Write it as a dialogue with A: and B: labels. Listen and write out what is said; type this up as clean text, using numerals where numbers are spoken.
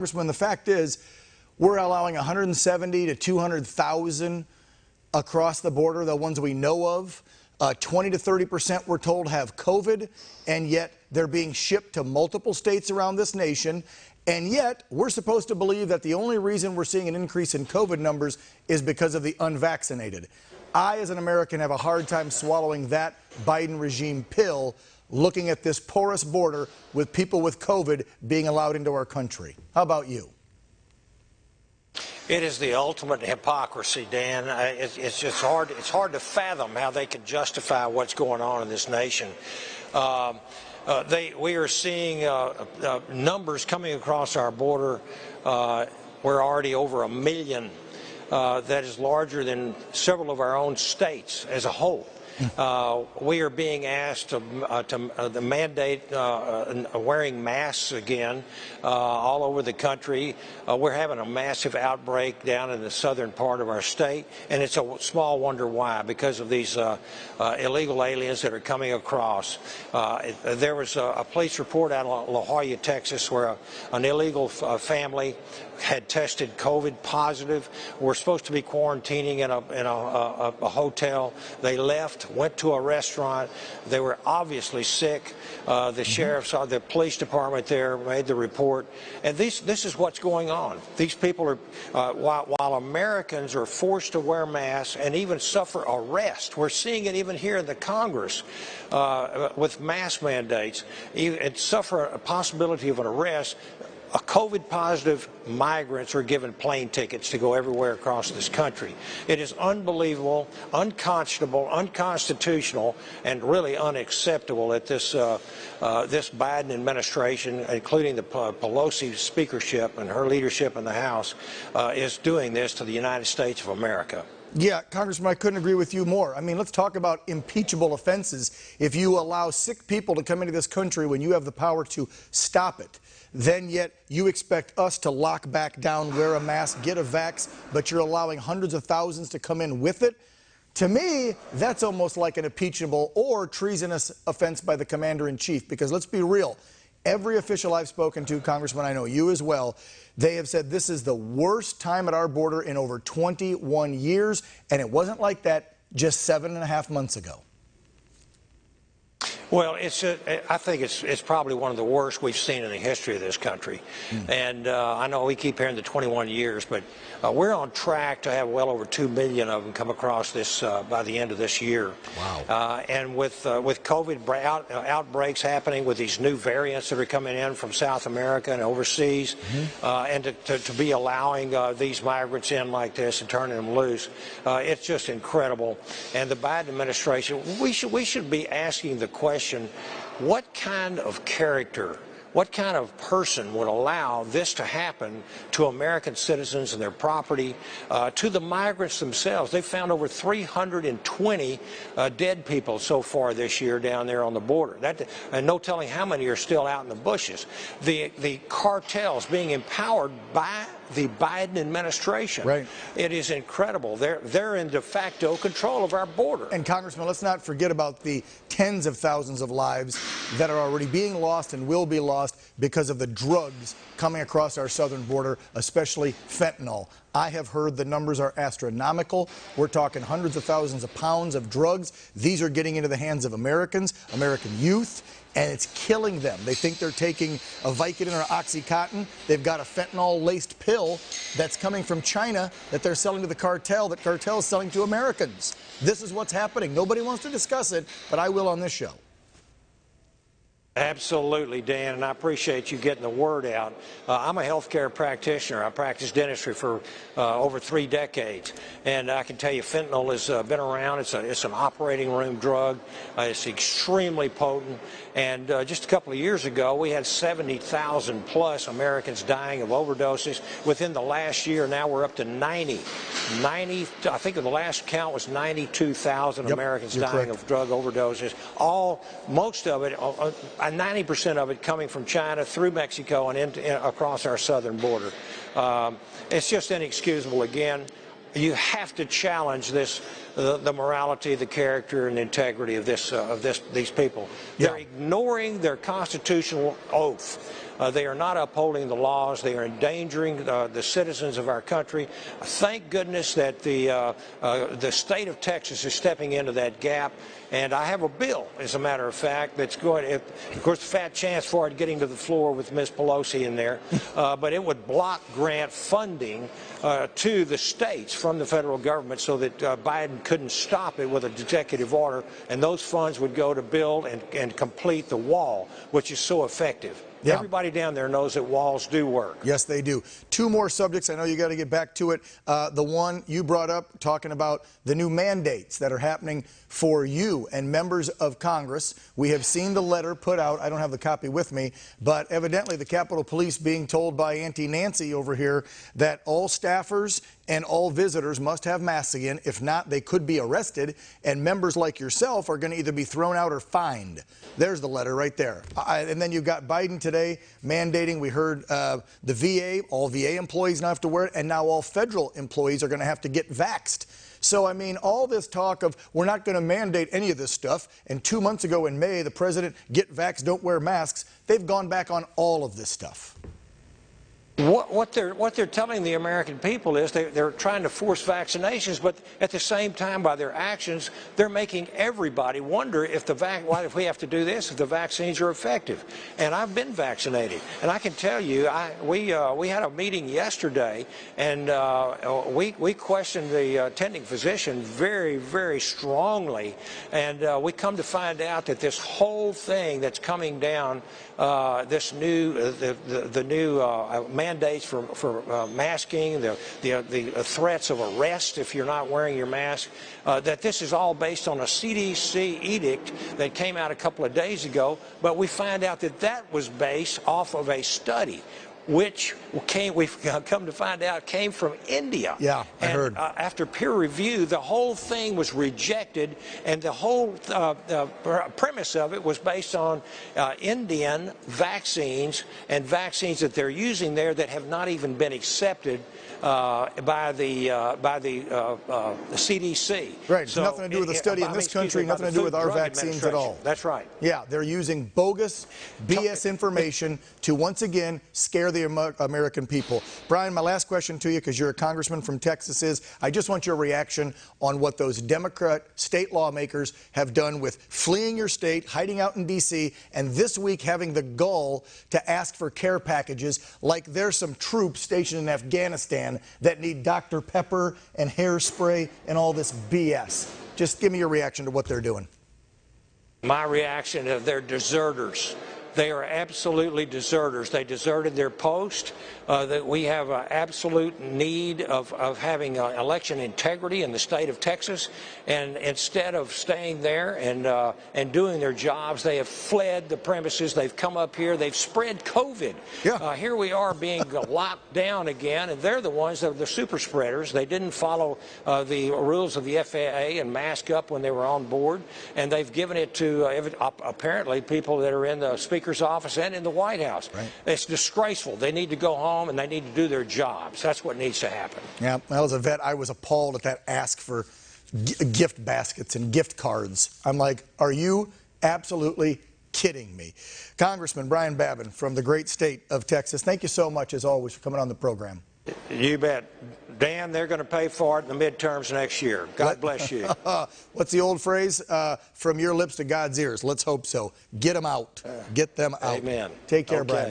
A: Congressman, the fact is, we're allowing 170 to 200,000 across the border, the ones we know of. 20 to 30% we're told have COVID, and yet they're being shipped to multiple states around this nation. And yet we're supposed to believe that the only reason we're seeing an increase in COVID numbers is because of the unvaccinated. I, as an American, have a hard time swallowing that Biden regime pill, looking at this porous border with people with COVID being allowed into our country. How about you?
B: It is the ultimate hypocrisy, Dan. It's just hard. It's hard to fathom how they can justify what's going on in this nation. We are seeing numbers coming across our border. We're already over 1 million. That is larger than several of our own states as a whole. We are being asked to mandate wearing masks again all over the country. We're having a massive outbreak down in the southern part of our state, and it's a small wonder why, because of these illegal aliens that are coming across. There was a police report out of La Jolla, Texas, where an illegal family had tested COVID positive. We're supposed to be quarantining in a hotel. They left, went to a restaurant. They were obviously sick. The sheriff's, the police department there made the report. And this is what's going on. These people are, while Americans are forced to wear masks and even suffer arrest, we're seeing it even here in the Congress with mask mandates, and suffer a possibility of an arrest. COVID-positive migrants are given plane tickets to go everywhere across this country. It is unbelievable, unconscionable, unconstitutional, and really unacceptable that this Biden administration, including the Pelosi speakership and her leadership in the House, is doing this to the United States of America.
A: Yeah, Congressman, I couldn't agree with you more. I mean, let's talk about impeachable offenses. If you allow sick people to come into this country when you have the power to stop it, then yet you expect us to lock back down, wear a mask, get a vax, but you're allowing hundreds of thousands to come in with it. To me, that's almost like an impeachable or treasonous offense by the commander-in-chief, because let's be real. Every official I've spoken to, Congressman, I know you as well, they have said this is the worst time at our border in over 21 years, and it wasn't like that just 7.5 months ago.
B: Well, I think it's probably one of the worst we've seen in the history of this country. And I know we keep hearing the 21 years, but we're on track to have well over 2 million of them come across this by the end of this year.
A: Wow.
B: And with COVID outbreaks happening, with these new variants that are coming in from South America and overseas, and to be allowing these migrants in like this and turning them loose, it's just incredible. And the Biden administration, we should be asking the question, what kind of character, what kind of person would allow this to happen to American citizens and their property, to the migrants themselves? They found over 320 dead people so far this year down there on the border. And no telling how many are still out in the bushes. The cartels being empowered by the Biden administration.
A: Right.
B: It is incredible. They're in de facto control of our border.
A: And Congressman, let's not forget about the tens of thousands of lives that are already being lost and will be lost because of the drugs coming across our southern border, especially fentanyl. I have heard the numbers are astronomical. We're talking hundreds of thousands of pounds of drugs. These are getting into the hands of Americans, American youth, and it's killing them. They think they're taking a Vicodin or Oxycontin. They've got a fentanyl-laced pill that's coming from China that they're selling to the cartel, that cartel is selling to Americans. This is what's happening. Nobody wants to discuss it, but I will on this show.
B: Absolutely, Dan, and I appreciate you getting the word out. I'm a healthcare practitioner. I practiced dentistry for over 3 decades, and I can tell you fentanyl has been around. It's an operating room drug. It's extremely potent, and just a couple of years ago, we had 70,000 plus Americans dying of overdoses. Within the last year, now we're up to 90. I think the last count was 92,000 Americans dying of drug overdoses. Most of it, 90% of it coming from China through Mexico and across our southern border. It's just inexcusable. Again, you have to challenge this, the morality, the character, and the integrity of these people.
A: Yeah.
B: They're ignoring their constitutional oath. They are not upholding the laws. They are endangering the citizens of our country. Thank goodness that the state of Texas is stepping into that gap. And I have a bill, as a matter of fact, that's going to, of course, fat chance for it getting to the floor with Ms. Pelosi in there, but it would block grant funding to the states from the federal government so that Biden couldn't stop it with an executive order, and those funds would go to build and complete the wall, which is so effective. Yeah. Everybody down there knows that walls do work.
A: Yes, they do. Two more subjects. I know you got to get back to it. The one you brought up, talking about the new mandates that are happening for you and members of Congress. We have seen the letter put out. I don't have the copy with me, but evidently the Capitol Police being told by Auntie Nancy over here that all staffers and all visitors must have masks again. If not, they could be arrested, and members like yourself are going to either be thrown out or fined. There's the letter right there. And then you've got Biden today mandating, we heard the VA, all VA employees now have to wear it, and now all federal employees are going to have to get vaxxed. So, I mean, all this talk of we're not going to mandate any of this stuff, and 2 months ago in May, the president, get vaxxed, don't wear masks, they've gone back on all of this stuff.
B: What they're telling the American people is they're trying to force vaccinations, but at the same time, by their actions, they're making everybody wonder if if we have to do this, if the vaccines are effective. And I've been vaccinated, and I can tell you, we had a meeting yesterday, and we questioned the attending physician very, very strongly, and we come to find out that this whole thing that's coming down, this new the new mandates for masking, the threats of arrest if you're not wearing your mask, that this is all based on a CDC edict that came out a couple of days ago, but we find out that that was based off of a study which we've come to find out came from India.
A: Yeah, I heard.
B: After peer review, the whole thing was rejected, and the whole premise of it was based on Indian vaccines and vaccines that they're using there that have not even been accepted by the CDC.
A: Right, it's nothing to do with the study in this country, nothing to do with our vaccines at all.
B: That's right.
A: Yeah, they're using bogus BS information to once again scare the American people. Brian, my last question to you, because you're a congressman from Texas, is I just want your reaction on what those Democrat state lawmakers have done with fleeing your state, hiding out in D.C., and this week having the gall to ask for care packages like there's some troops stationed in Afghanistan that need Dr. Pepper and hairspray and all this BS. Just give me your reaction to what they're doing.
B: My reaction is they're deserters. They are absolutely deserters. They deserted their post. That we have an absolute need of having election integrity in the state of Texas, and instead of staying there and doing their jobs, they have fled the premises. They've come up here. They've spread COVID. Yeah. Here we are being locked down again, and they're the ones that are the super spreaders. They didn't follow the rules of the FAA and mask up when they were on board, and they've given it to apparently people that are in the Speaker's office and in the White House. Right. It's disgraceful. They need to go home and they need to do their jobs. That's what needs to happen.
A: Yeah, well, as a vet, I was appalled at that ask for gift baskets and gift cards. I'm like, are you absolutely kidding me? Congressman Brian Babin from the great state of Texas, thank you so much, as always, for coming on the program.
B: You bet. Dan, they're going to pay for it in the midterms next year. God bless you.
A: What's the old phrase? From your lips to God's ears. Let's hope so. Get them out. Get them out.
B: Amen.
A: Take care, Brian.